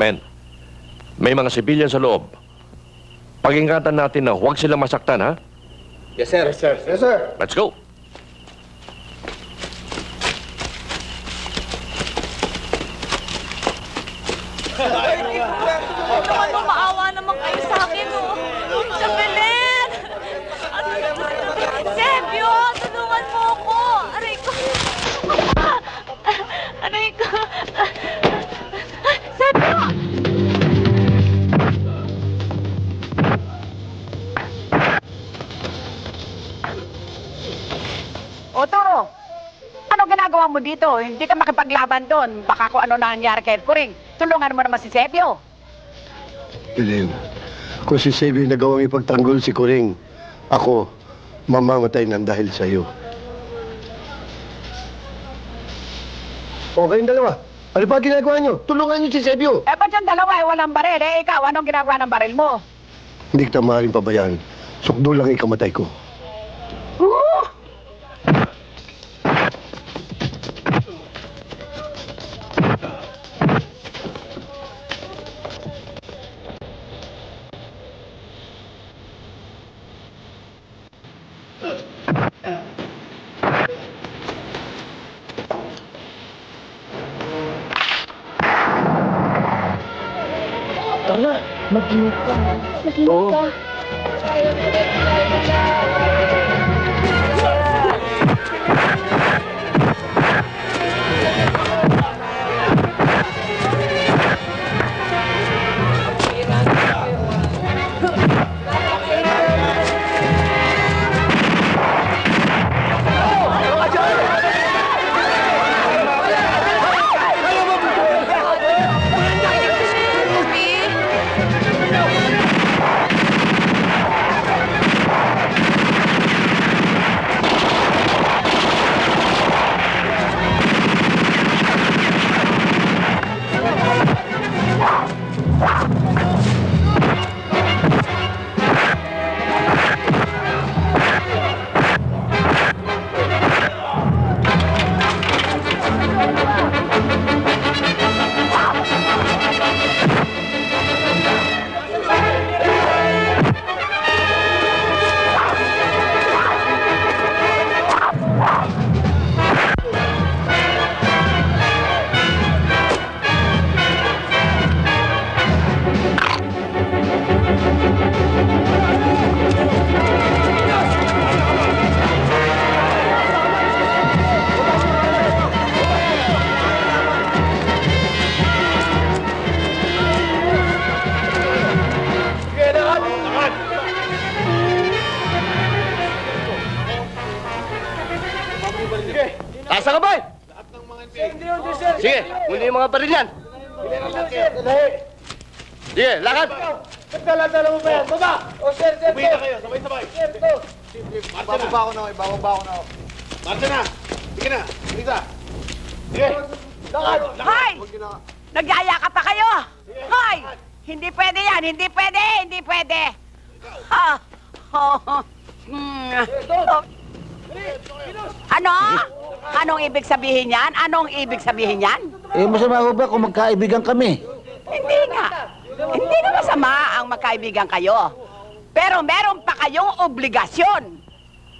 Men, may mga sibilyan sa loob. Pag-ingatan natin na huwag silang masaktan, ha? Yes, sir. Yes, sir. Yes, sir. Let's go. Naman mo, maawa naman kayo sa akin, oh. Sa Belen! Sebio, tulungan mo ako! Aray ko! Aray ko! Sebio! O, Turo, ano ginagawa mo dito? Hindi ka makipaglaban doon. Baka kung ano nangyari kay Kuring. Tulungan mo naman si Sebio. Belen, kung si Sebi nagawang ipagtanggol si Kuring, ako, mamamatay ng dahil sa'yo. O, kayong dalawa, ano ba ginagawa nyo? Tulungan nyo si Sebio! Eh, ba't yung dalawa ay walang baril? Eh, ikaw, anong ginagawa ng baril mo? Hindi kita maaaring pabayaan. Sukdo lang ikamatay ko. Asa ka ba? Sige, muli yung mga baril yan. Sige, lakad. Dala mo ba yan? Baba! O, sir, sir, sir. Kayo, sabay-sabay. Sir, to. Bababa ako na ako, bababa ako na ako. Marcha na! Sige na, sige na. Sige. Lakad! Hoy! Nagyaya ka pa kayo! Hoy! Hindi pwede yan! Hindi pwede! Hindi pwede! Ha! Ano? Anong ibig sabihin yan? Anong ibig sabihin yan? Eh, masama ho ba kung magkaibigan kami? Hindi nga. Hindi na masama ang magkaibigan kayo. Pero meron pa kayong obligasyon.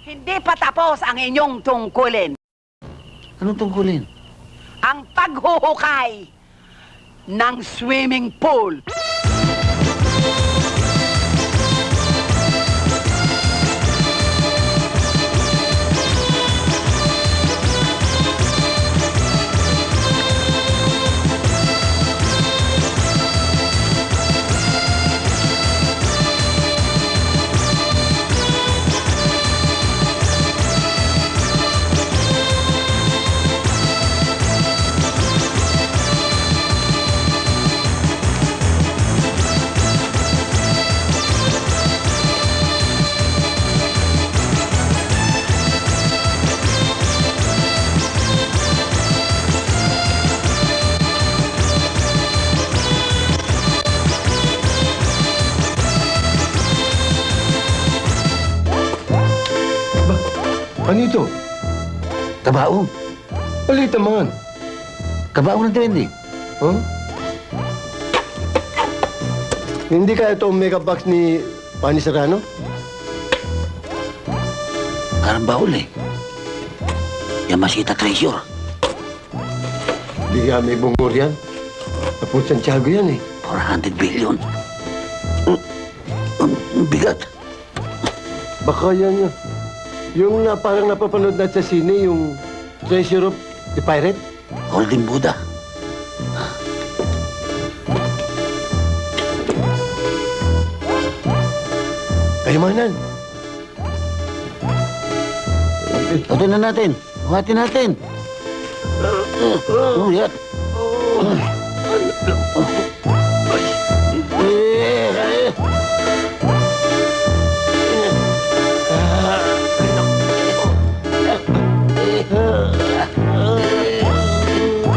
Hindi pa tapos ang inyong tungkulin. Anong tungkulin? Ang paghuhukay ng swimming pool. Ano ito? Kabaong. Palit naman. Kabaong ng trending. Huh? Hindi kaya ito ang mega box ni Pani Serrano? Parang baul eh. Yamashita Treasure. Hindi nga may bungor yan. Tapos Santiago yan eh. 400 billion. Ang bigat. Baka yan yun. Yung parang napapanood natin sa sine, yung Treasure of the Pirate. Holding Buddha. Kayamanan. Ito na natin. Buhatin natin. Oh, yan.